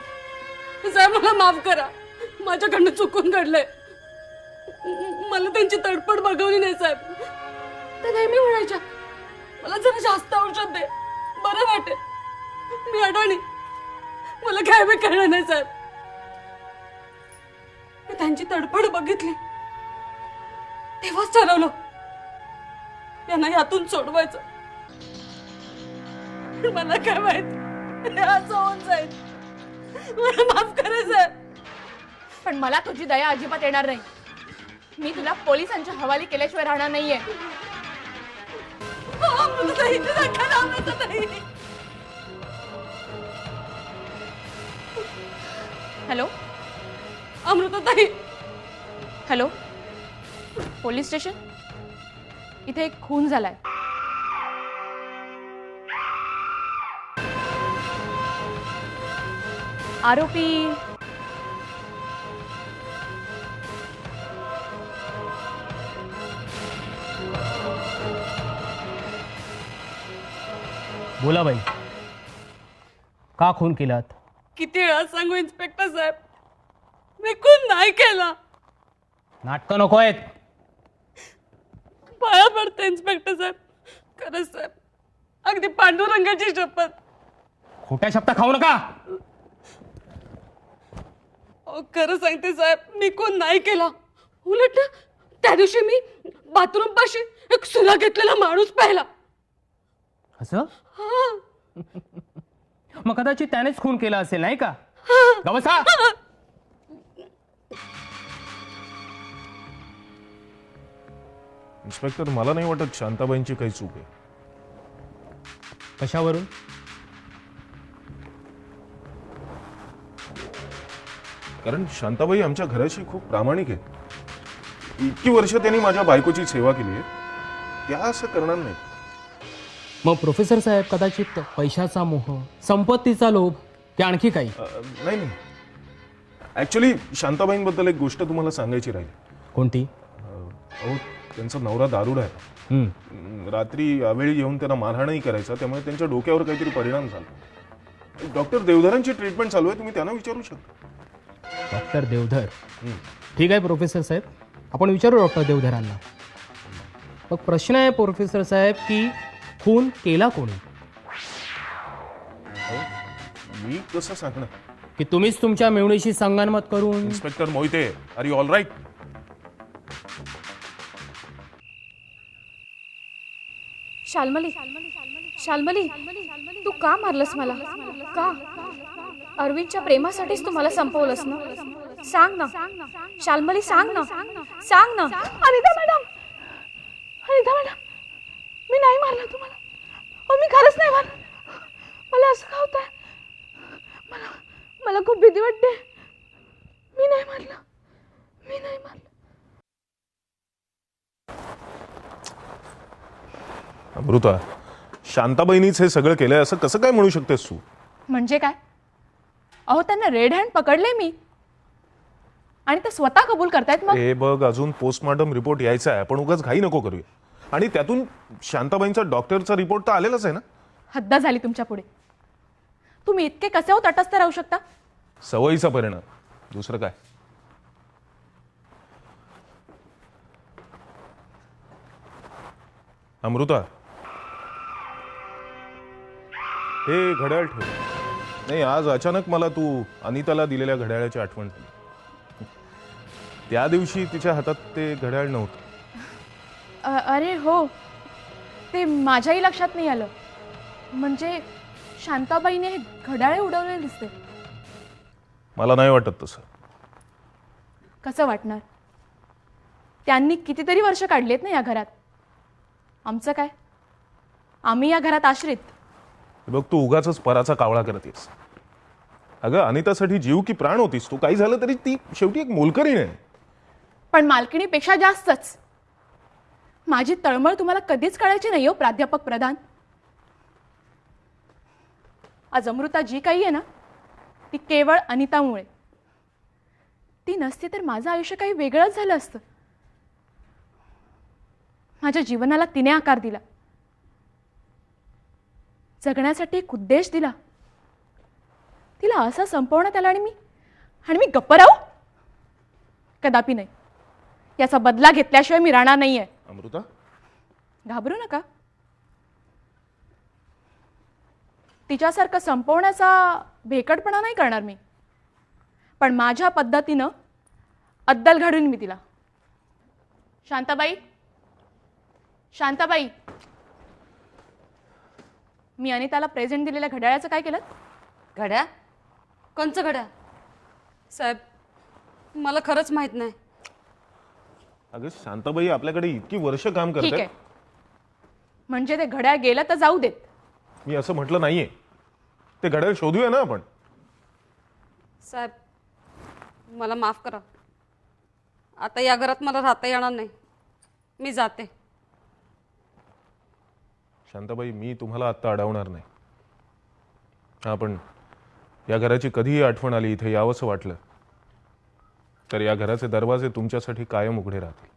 साहेब मला माफ करा. माझ्याकडनं चुकून घडलंय. मला त्यांची तडपड बघवली नाही साहेब. ते नेहमी म्हणायच्या मला जरा जास्त औषध दे, बरं वाटेल. मी अडाणी, मला काय बी कळलं नाही साहेब. मी त्यांची तडपड बघितली तेव्हाच ठरवलं यांना यातून सोडवायचं. मला काय माहित हे असं होऊन जाईल. मला माफ करा साहेब. पण मला तुझी दया अजिबात येणार नाही. मी तुला पोलिसांच्या हवाली केल्याशिवाय राहणार नाहीये. अमृताताई, नका ना अमृताताई. हॅलो अमृताताई, हॅलो, पोलीस स्टेशन. इथे एक खून झालाय. आरोपी बोला बाई, का खून केलात? किती वेळा सांगू इन्स्पेक्टर साहेब, मी खून नाही केला. नाटकं नको आहेत. पाया पडते इन्स्पेक्टर साहेब, खरंच साहेब, अगदी पांडुरंगाची शपथ. खोट्या शब्द खाऊ नका. अहो, खरं सांगते साहेब, मी कोण नाही केला. उलट ना, त्या दिवशी मी बाथरूम पाशी एक सुला घेतलेला माणूस पाहिला. असं मग कदाचित त्यानेच खून केला असेल नाही का? गवसा. इन्स्पेक्टर, मला नाही वाटत शांताबाईंची काही चूक आहे. कशावरून? कारण शांताबाई आमच्या घराशी खूप प्रामाणिक आहे. इतकी वर्ष त्यांनी माझ्या बायकोची सेवा केली आहे, त्या असं करणार नाही. मग प्रोफेसर साहेब, कदाचित पैशाचा मोह, संपत्तीचा लोभ, की आणखी काही? नाही नाही, ऍक्च्युली शांताबाईंबद्दल एक गोष्ट तुम्हाला सांगायची राहील. कोणती? अहो, त्यांचा नवरा दारुड आहे. रात्री यावेळी येऊन त्यांना मारहाणही करायचा, त्यामुळे त्यांच्या डोक्यावर काहीतरी परिणाम झाला. डॉक्टर देवधरांची ट्रीटमेंट चालू आहे, तुम्ही त्यांना विचारू शकता. डॉक्टर देवधर? ठीक आहे प्रोफेसर साहेब, आपण विचारू डॉक्टर देवधरांना. मग प्रश्न आहे प्रोफेसर साहेब की खून केला कोणी? मी कसं सांगणार? की तुम्हीच तुमच्या मेवणीशी संगनमत करून? Inspector Mohite, are you all right? Shalmali, Shalmali, तू का मारलंस मला? का? अरविंदच्या प्रेमासाठीच तू मला संपवलंस ना? सांग ना शाल्मली, सांग ना, सांग ना. अनिता मॅडम, अनिता मॅडम, मी नाही मारलं तुम्हाला. हो, मी खरंच नाही मारलं. मला असं का होतंय? मला खूप भीती वाटते. मी नाही मारलं, मी नाही मारलं. अमृता, शांताबाईंनीच हे सगळं केलंय असं कसं काय म्हणू शकतेस तू? म्हणजे काय? अहो, त्यांना रेड हँड पकडले मी, आणि ते स्वतः कबूल करतायत. मग हे बघ, अजून पोस्टमॉर्टम रिपोर्ट यायचा आहे. आपण उगाच घाई नको करूया. आणि त्यातून शांताबाईंचा डॉक्टरचा रिपोर्ट तर आलेलाच आहे ना? हद्द झाली तुमच्या पुढे. तुम्ही इतके कसे हो तटस्थ राहू शकता? सवयीचा परिणाम, दुसरं काय. अमृता, हे घड्याळ ठेव. नाही, आज अचानक मला तू अनिताला दिलेल्या घड्याळाची आठवण झाली. त्या दिवशी तिच्या हातात ते घड्याळ नव्हतं. अरे हो, ते माझ्याही लक्षात नाही आलं. म्हणजे शांताबाईने हे घड्याळे उडवलेले दिसते. मला नाही वाटत तसं. कसं वाटणार? त्यांनी कितीतरी वर्ष काढलेत ना या घरात. आमचं काय? आम्ही या घरात आश्रित. बघ, तू उगाच पराचा कावळा करतेस. अगं, अनितासाठी जीव की प्राण होतीस तू. काही झालं तरी ती शेवटी एक मोलकरीण आहे. पण मालकिणीपेक्षा जास्तच. माझी तळमळ तुम्हाला कधीच कळायची नाही हो प्राध्यापक प्रधान. आज अमृता जी काही आहे ना, ती केवळ अनितामुळे. ती नसती तर माझं आयुष्य काही वेगळंच झालं असतं. माझ्या जीवनाला तिने आकार दिला, जगण्यासाठी एक उद्देश दिला. तिला असा संपवण्यात आला, आणि मी गप्प राहू? कदापि नाही. याचा बदला घेतल्याशिवाय मी राहणार नाहीये. अमृता, घाबरू नका. तिच्यासारखं संपवण्याचा भेकडपणा नाही करणार मी, पण माझ्या पद्धतीनं अद्दल घडून मी तिला. शांताबाई, शांताबाई, मी अनिताला प्रेझेंट दिलेल्या घड्याळाचं काय केलं? घड्या? कोणचं घड्या? साहेब, मला खरंच माहित नाही. अगं, शांताबाई आपल्याकडे इतकी वर्ष काम ठीक करते. आहे, म्हणजे ते घड्याळ गेलं तर जाऊ देत. मी असं म्हटलं नाहीये. ते घड्याळ शोधूया ना आपण. साहेब, मला माफ करा. आता या घरात मला राहता येणार नाही. मी जाते. शांताबाई, मी तुम्हाला आत्ता अडवणार नाही. हा, पण या घराची कधीही आठवण आली, इथे यावंसं वाटलं, तर या घराचे दरवाजे तुमच्यासाठी कायम उघडे राहतील.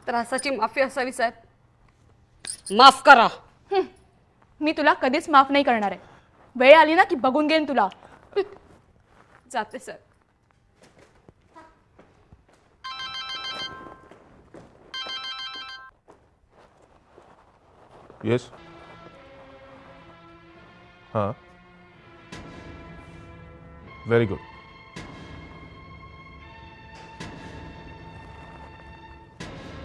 त्रासाची माफी असावी साहेब. माफ करा. मी तुला कधीच माफ नाही करणार आहे. वेळ आली ना की बघून घेईन तुला. जाते साहेब. येस. हां. Very good.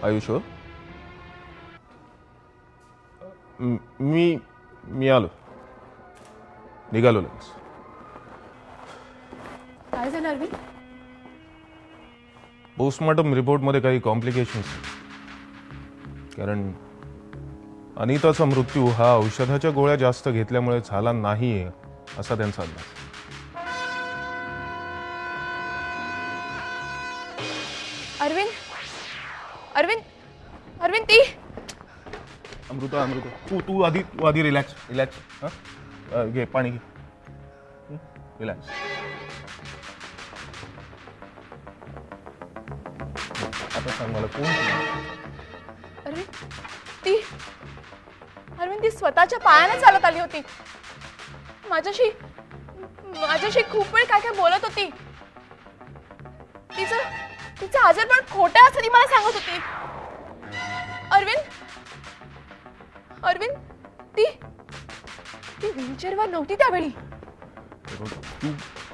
Are you sure? मी आलो, निघालो लगेच. काय झालं अरविंद? पोस्टमॉर्टम रिपोर्टमध्ये काही कॉम्प्लिकेशन्स, कारण अनिताचा मृत्यू हा औषधाच्या गोळ्या जास्त घेतल्यामुळे झाला नाहीये असा त्यांचा अंदाज. अरविंद अरविंद अरविंद ती अमृता, तू आधी रिलॅक्स. हां, घे पाणी घे. रिलॅक्स. आता सांग मला कोण? अरविंद ती स्वतःच्या पायाने चालत आली होती. माझ्याशी खूप वेळ काय बोलत होती. तिचं आजारपण खोटं असं ती मला सांगत होती. अरविंद ती व्हीलचेअरवर नव्हती त्यावेळी.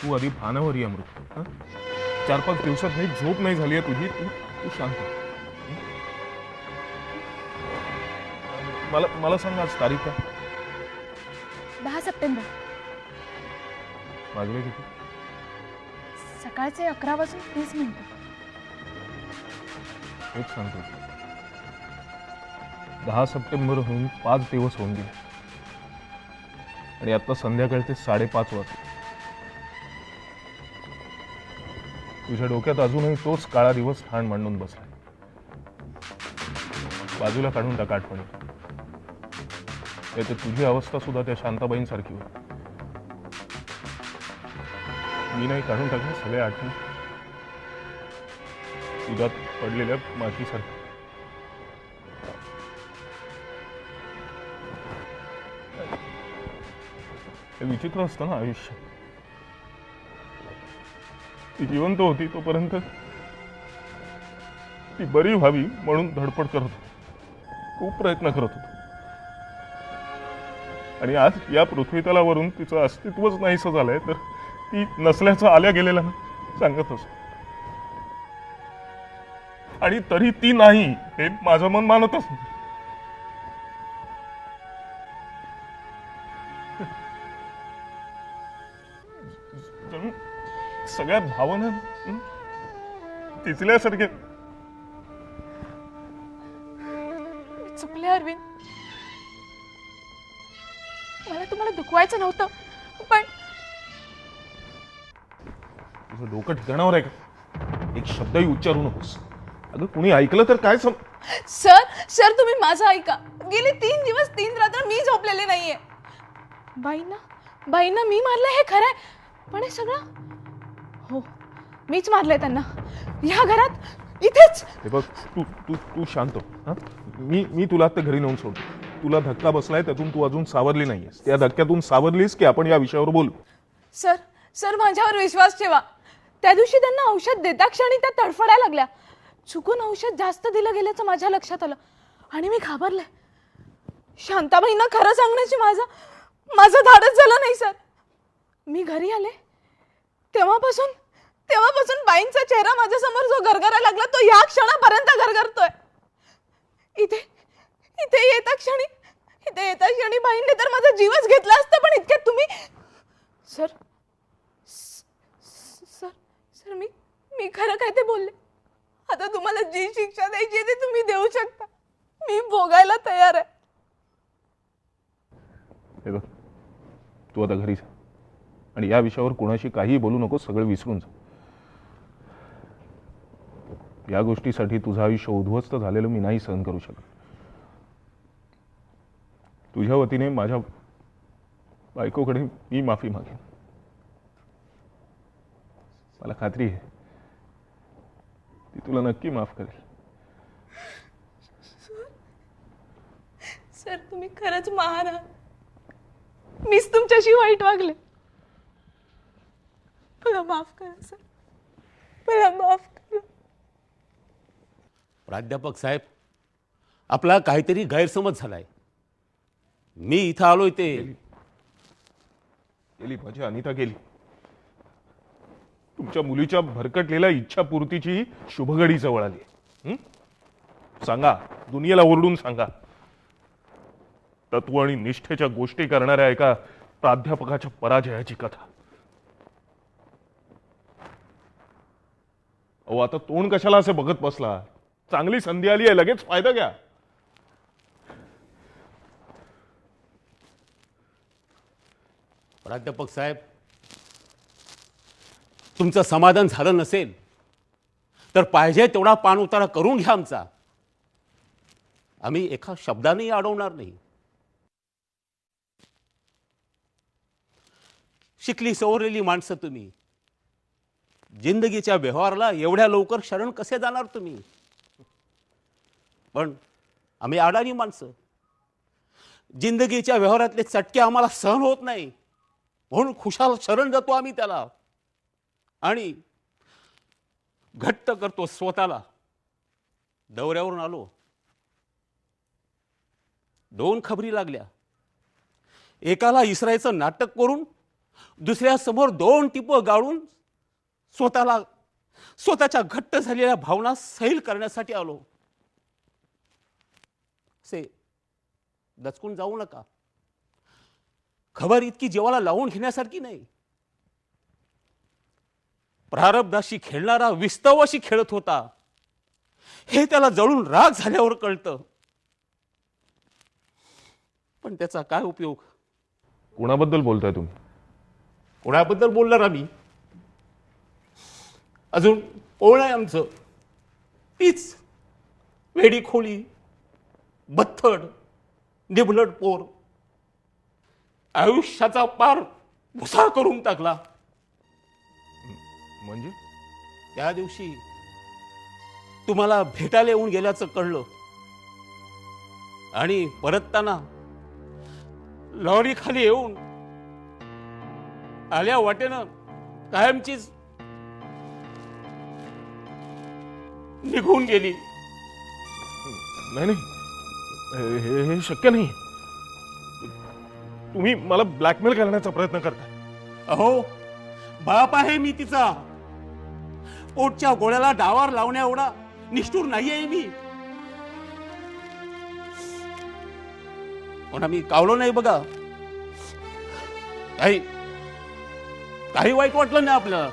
तू आधी भानावर ये अमृत. 4-5 दिवसात नाही झोप नाही झाली आहे तुझी. तू शांत. मला सांग आज तारीख काय? 10 सप्टेंबर. वाजले किती? सकाळचे 11:30. हेच सांगतो. 10 सप्टेंबर होऊन 5 दिवस होऊन गेले आणि आता संध्याकाळचे 5:30 वाजले. तुझ्या डोक्यात अजूनही तोच काळा दिवस ठाण मांडून बसलाय. बाजूला काढून टाक आठवणी. तर तुझी अवस्था सुद्धा त्या शांताबाईंसारखी होती. मी नाही काढून टाकलं सगळे आठवणी दुधात पडलेल्या माशीसारखी. हे विचित्र असतं ना आयुष्य. ती जिवंत होती तोपर्यंत ती बरी व्हावी म्हणून धडपड करत होतो, खूप प्रयत्न करत होतो. आणि आज या पृथ्वीतलावरून तिचं अस्तित्वच नाहीसं झालंय तर ती नसल्याचं आल्या गेलेलं सांगत असतो. आणि तरी ती नाही हे माझं मन मानतच नाही. सगळ्या भावना तिचल्यासारखे. चुकले अरविंद. मला तुम्हाला दुखवायचं नव्हतं पण तुझं डोकं ठिकाणावर आहे का? एक शब्दही उच्चारू नकोस. अगं कुणी ऐकलं तर काय सर तुम्ही माझं ऐका. गेले 3 दिवस 3 रात्र मी झोपलेले नाहीये. बाईंना मी मारलं हे खरंय पण हे सगळं हो मीच मारलंय त्यांना या घरात इथेच. हे बघ तू शांत हो. हा? मी तुला आता घरी नेऊन सोडतो. तुला धक्का बसलाय त्यातून तू अजून सावरली नाहीयेस. त्या धक्क्यातून सावरलीस की आपण या विषयावर बोलू. सर माझ्यावर विश्वास ठेवा. त्या दिवशी त्यांना औषध देता क्षणी त्या तडफडायला लागल्या. चुकून औषध जास्त दिलं गेल्याचं माझ्या लक्षात आलं आणि मी घाबरले. शांताबाईंना खरं सांगण्याची माझं धाडस झालं नाही सर. मी घरी आले तेव्हापासून बाईंचा चेहरा माझ्यासमोर जो गरगरायला लागला तो ह्या क्षणापर्यंत गरगरतोय. इथे येता क्षणी बाईंनी तर माझा जीवच घेतला असता पण इतक्यात तुम्ही सर मी खरं काय ते बोलले. आता तुम्हाला जी शिक्षा द्यायची ती तुम्ही देऊ शकता. मी भोगायला तयार आहे. हे बघ तू आता घरी जा आणि या विषयावर कोणाशी काहीही बोलू नको. सगळं विसरून जा. या गोष्टीसाठी तुझं आयुष्य उद्ध्वस्त झालेलं मी नाही सहन करू शकत. तुझ्या वतीने माझ्या बायकोकडे मी माफी मागेन. मला खात्री आहे ती तुला नक्की माफ करेल. सर तुम्ही खरंच महान आहात. मीच तुमच्याशी वाईट वागले. मला माफ करा सर. मला माफ करा. प्राध्यापक साहेब, आपला काहीतरी गैरसमज झालाय. मी इथं आलोय ते गेली माझी अनिता गेली. तुमच्या मुलीच्या भरकटलेल्या इच्छापूर्तीची शुभघडी जवळ आली. सांगा, दुनियेला ओरडून सांगा, तत्व आणि निष्ठेच्या गोष्टी करणाऱ्या एका प्राध्यापकाच्या पराजयाची कथा. अहो, आता तोंड कशाला असे बघत बसला? चांगली संधी आली आहे, लगेच फायदा घ्या. प्राध्यापक साहेब, तुमचं समाधान झालं नसेल तर पाहिजे तेवढा पान उतारा करून घ्या आमचा. आम्ही एका शब्दानेही अडवणार नाही. शिकली सवरलेली माणसं तुम्ही, जिंदगीच्या व्यवहाराला एवढ्या लवकर शरण कसे जाणार तुम्ही? पण आम्ही अडाणी माणसं, जिंदगीच्या व्यवहारातले चटके आम्हाला सहन होत नाही, म्हणून खुशाल शरण जातो आम्ही त्याला आणि घट्ट करतो स्वतःला. दौऱ्यावरून आलो, 2 खबरी लागल्या. एकाला इसरायचं नाटक करून दुसऱ्या समोर 2 टिपं गाळून स्वतःच्या घट्ट झालेल्या भावना सैल करण्यासाठी आलो. से दचकून जाऊ नका. खबर इतकी जीवाला लावून घेण्यासारखी नाही. प्रारब्धाशी खेळणारा विस्तवाशी खेळत होता हे त्याला जळून राग झाल्यावर कळतं. पण त्याचा काय उपयोग? कोणाबद्दल बोलताय तुम्ही? कोणाबद्दल बोलणार आम्ही? अजून कोण आहे आमचं? तीच वेडी खोली, बथड, निभलट पोर, आयुष्याचा पार भुसार करून टाकला. म्हणजे त्या दिवशी तुम्हाला भेटायला येऊन गेल्याचं कळलं आणि परतताना लॉरी खाली येऊन आल्या वाटेनं कायमचीच निघून गेली. नाही नाही, हे शक्य नाही. तुम्ही मला ब्लॅकमेल करण्याचा प्रयत्न करताय. अहो, बाप आहे मी तिचा. पोटच्या गोळ्याला डावार लावण्या एवढा निष्ठूर नाहीये मी. पण आम्ही कावलो नाही बघा. काही वाईट वाटलं नाही आपल्याला.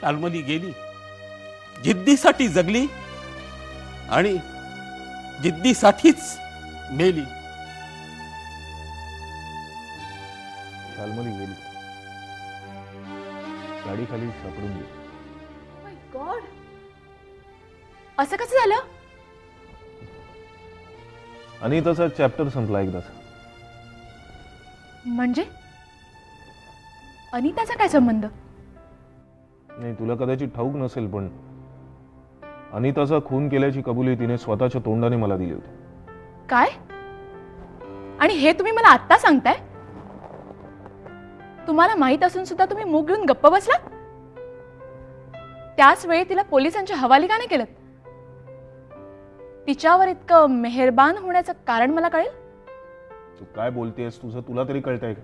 शाल्मली गेली, जिद्दीसाठी जगली आणि जिद्दीसाठीच मेली. शाल्मली गेली, गाडी खाली सापडून गेली. माय गॉड, असं कसं झालं? आणि तसा चॅप्टर संपला एकदाचा. म्हणजे अनिताचा काय संबंध? नाही, तुला कदाचित ठाऊक नसेल, पण अनिताचा खून केल्याची कबुली तिने स्वतःच्या तोंडाने मला दिली होती. काय? आणि हे तुम्ही मला आत्ता सांगताय? तुम्हाला माहित असून सुद्धा तुम्ही मूग घेऊन गप्प बसला? त्याच वेळी तिला पोलिसांच्या हवाली का नाही केलं? तिच्यावर इतकं मेहरबान होण्याचं कारण मला कळेल? तू काय बोलतेस? तुला तरी कळतंय का?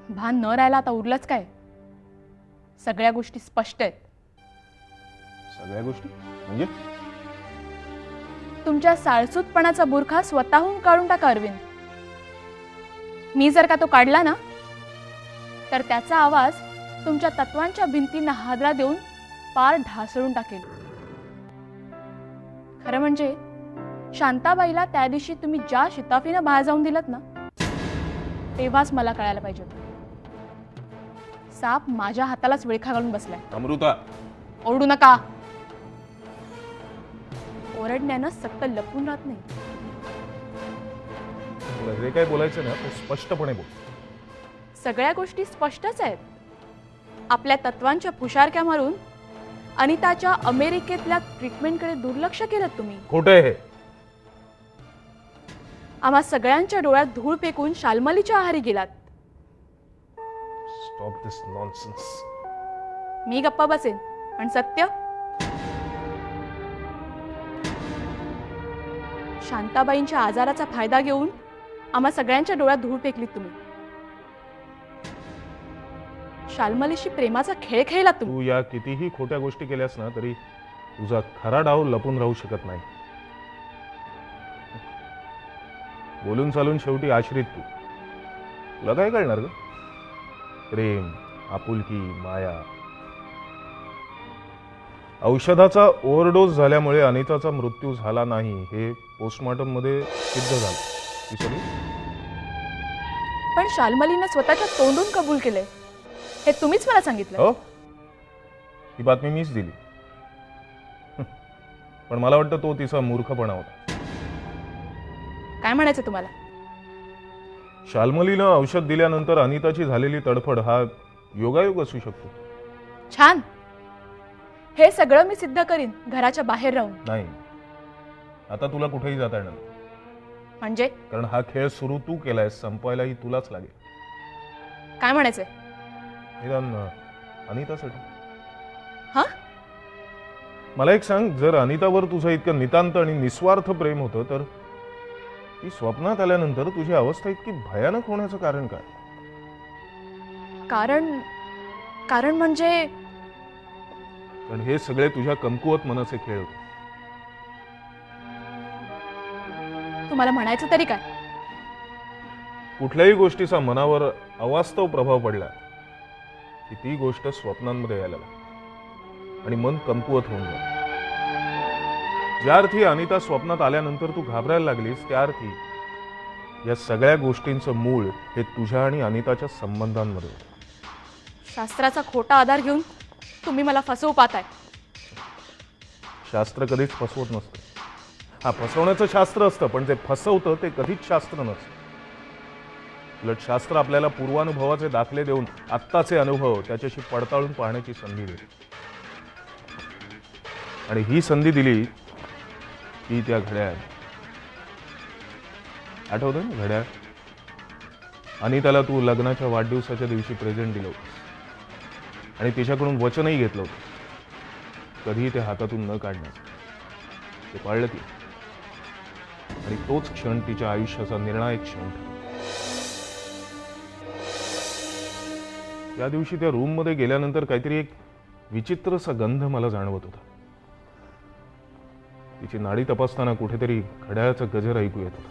भान न राहायला आता उरलंच काय? सगळ्या गोष्टी स्पष्ट आहेत. सगळ्या गोष्टी म्हणजे? तुमच्या साळसूतपणाचा बुरखा स्वतःहून काढून टाका अरविंद. मी जर का तो काढला ना, तर त्याचा आवाज तुमच्या तत्वांच्या भिंतींना हादरा देऊन पार ढासळून टाकेल. खरं म्हणजे शांताबाईला त्या दिवशी तुम्ही ज्या शिताफीनं बाहेर जाऊन दिलत ना, तेव्हाच मला कळायला पाहिजे होतं. साप माझ्या हातालाच विळखा घालून बसलाय. अमृता, ओरडू नका. ओरडण्यानं सत्य लपून राहत नाही. तुला जे काय बोलायचं ना ते स्पष्टपणे बोल. सगळ्या गोष्टी स्पष्टच आहेत. आपल्या तत्वांच्या फुशारक्या मारून अनिताच्या अमेरिकेतल्या ट्रीटमेंटकडे दुर्लक्ष केलं तुम्ही. खोटं आहे हे. आम्हा सगळ्यांच्या डोळ्यात धूळ फेकून शाल्मलीच्या आहारी गेलात. स्टॉप दिस नॉनसेन्स. मी गप्पा बसेन, पण सत्य शांताबाईंच्या आजाराचा फायदा घेऊन आम्हा सगळ्यांच्या डोळ्यात धूळ फेकलीत तुम्ही. शाल्मलीशी प्रेमाचा खेळ खेळलात तुम्ही. तू या कितीही खोट्या गोष्टी केल्यास ना तरी तुझा खरा डाव लपून राहू शकत नाही. बोलून चालून शेवटी आश्रित तू. तुला काय कळणार ग? प्रेम, आपुलकी, माया. औषधाचा ओव्हरडोस झाल्यामुळे अनिताचा मृत्यू झाला नाही हे पोस्टमॉर्टम मध्ये सिद्ध झालं. विसरली? पण शाल्मलीनं स्वतःच्या तोंडून कबूल केलंय हे तुम्हीच मला सांगितलं. हो, ही बातमी मीच दिली. पण मला वाटतं तो तिचा मूर्खपणा होता. काय म्हणायचं तुम्हाला? शाल्मलीनं औषध दिल्यानंतर अनिताची झालेली तडफड हा योगायोग असू शकतो. छान. हे सगळं मी सिद्ध करीन घराच्या बाहेर राहून. नाही, आता तुला कुठेही जाता येणार नाही. म्हणजे कारण हा खेळ सुरू तू केलाय, संपवायलाही तुलाच लागेल. काय म्हणायचंय? निदान अनितासाठी. हा? मला एक सांग, जर अनितावर तुझं इतकं नितांत आणि निस्वार्थ प्रेम होतं तर ती स्वप्नात आल्यानंतर तुझी अवस्था इतकी भयानक होण्याचं कारण काय? कारण म्हणजे कारण हे सगळे तुझ्या कमकुवत मनाचे खेळ होते. तुम्हाला म्हणायचं तरी काय? कुठल्याही गोष्टीचा मनावर अवास्तव प्रभाव पडला की ती गोष्ट स्वप्नांमध्ये यायला लागते आणि मन कमकुवत होऊन जातं. ज्या अर्थी अनिता स्वप्नात आल्यानंतर तू घाबरायला लागलीस त्या अर्थी या सगळ्या गोष्टींचं मूळ हे तुझ्या आणि अनिताच्या संबंधांमध्ये होतं. शास्त्राचा खोटा आधार घेऊन तुम्ही मला फसवू पाहताय. शास्त्र कधीच फसवत नसतं. हा, फसवण्याचं शास्त्र असतं पण ते फसवतं ते कधीच शास्त्र नसतं. उलट शास्त्र आपल्याला पूर्वानुभवाचे दाखले देऊन आत्ताचे अनुभव त्याच्याशी पडताळून पाहण्याची संधी देते. आणि ही संधी दिली ती त्या घड्याळ. आठवतं ना घड्याळ? अनिताला तू लग्नाच्या वाढदिवसाच्या दिवशी प्रेझेंट दिलं होतं आणि तिच्याकडून वचनही घेतलं होतं कधीही ते हातातून न काढण्याचं. ते पाळलं ती आणि तोच क्षण तिच्या आयुष्याचा निर्णायक क्षण ठरला. त्या दिवशी त्या रूममध्ये गेल्यानंतर काहीतरी एक विचित्रसा गंध मला जाणवत होता. तिची नाडी तपासताना कुठेतरी घड्याळाचा गजर ऐकू येत होता.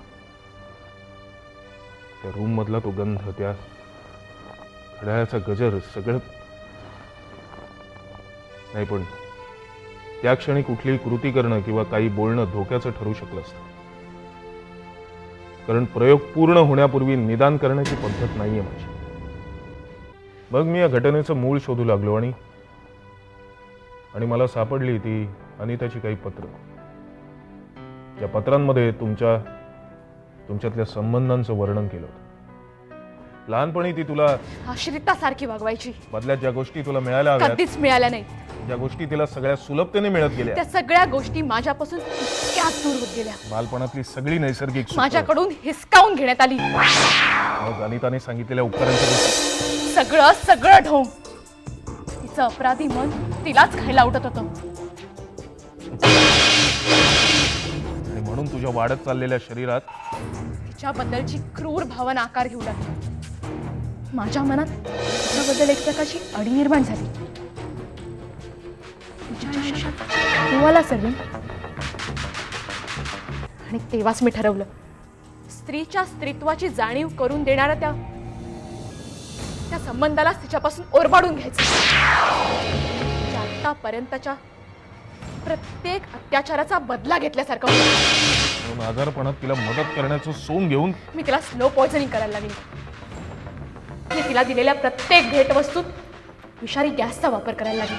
त्या रूम मधला तो गंध, त्या घड्याळाचा गजर सगळं नाही. पण त्या क्षणी कुठलीही कृती करणं किंवा काही बोलणं धोक्याचं ठरू शकलं असतं. कारण प्रयोग पूर्ण होण्यापूर्वी निदान करण्याची पद्धत नाहीये माझी. मग मी या घटनेचं मूळ शोधू लागलो आणि मला सापडली ती अनिताची काही पत्र. या पत्रांमध्ये तुमच्यातल्या संबंधांचं वर्णन केलं होतं. लहानपणी ती तुला आश्रितासारखी वागवायची. बदल्यात ज्या गोष्टी तुला मिळायला हव्यात, कधीच मिळाल्या नाही. ज्या गोष्टी तिला सगळ्या सुलभतेने मिळत गेल्या, त्या सगळ्या गोष्टी माझ्यापासून इतक्या दूर होत गेल्या. बालपणातली सगळी नैसर्गिक सुखं माझ्याकडून हिसकावून घेण्यात आली. मग अनिताने सांगितलेल्या उपकारांच्या गोष्टी, सगळं ढोंग. तिचं अपराधी मन तिलाच खायला उठत होतं. आणि म्हणून तुझ्या वाढत चाललेल्या शरीरात तिच्याबद्दलची क्रूर भावना आकार घेऊ लागली. माझ्या मनात तिच्याबद्दल एक प्रकारची अडी निर्माण झाली. तुम्हाला सर्व आणि तेव्हाच मी ठरवलं, स्त्रीच्या स्त्रीत्वाची जाणीव करून देणाऱ्या त्या संबंधाला तिच्यापासून ओरबाडून घ्यायचं. आतापर्यंतच्या प्रत्येक अत्याचाराचा बदला घेतल्यासारखं होतं. म्हणून आजारपणात तिला मदत करण्याचं सोंग घेऊन मी तिला स्लो पॉइझनिंग करायला लागली. मी तिला दिलेल्या प्रत्येक भेटवस्तूत विषारी गॅसचा वापर करायला लागली.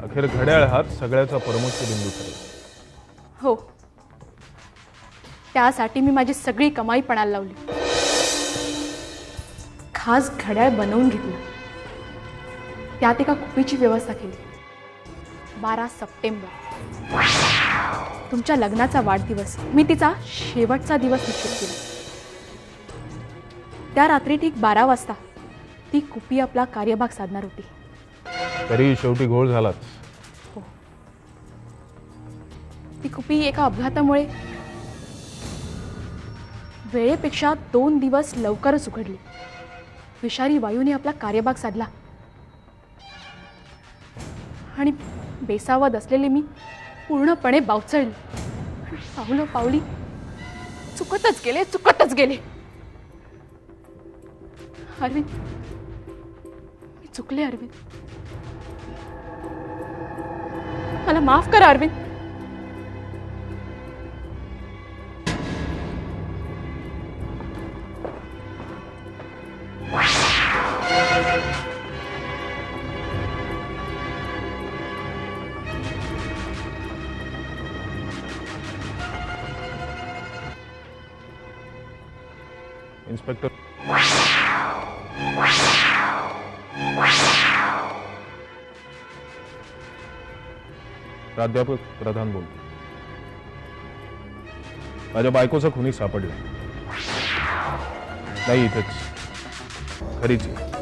अखेर घड्याळ हाच सगळ्याचा परमोच्च बिंदू ठरला. हो, त्यासाठी मी माझी सगळी कमाई पणाला लावली. खास घड्याळ बनवून घेतलं. त्यात एका कुपीची व्यवस्था केली. 12 सप्टेंबर तुमच्या लग्नाचा वाढदिवस मी तिचा शेवटचा दिवस निश्चित केला. त्या रात्री ठीक 12 वाजता ती कुपी आपला कार्यभाग साधणार होती. तरी शेवटी घोळ झालाच. ती कुपी एका अपघातामुळे वेळेपेक्षा 2 दिवस लवकरच उघडली. विषारी वायूने आपला कार्यभाग साधला आणि बेसावध असलेले मी पूर्णपणे बावचळली. पावलं पावली चुकतच गेले. अरविंद, मी चुकले अरविंद. मला माफ करा अरविंद. इन्स्पेक्टर, प्राध्यापक प्रधान बोलतो. माझ्या बायकोचा खुनी सापडला. नाही इथेच, खरीच आहे.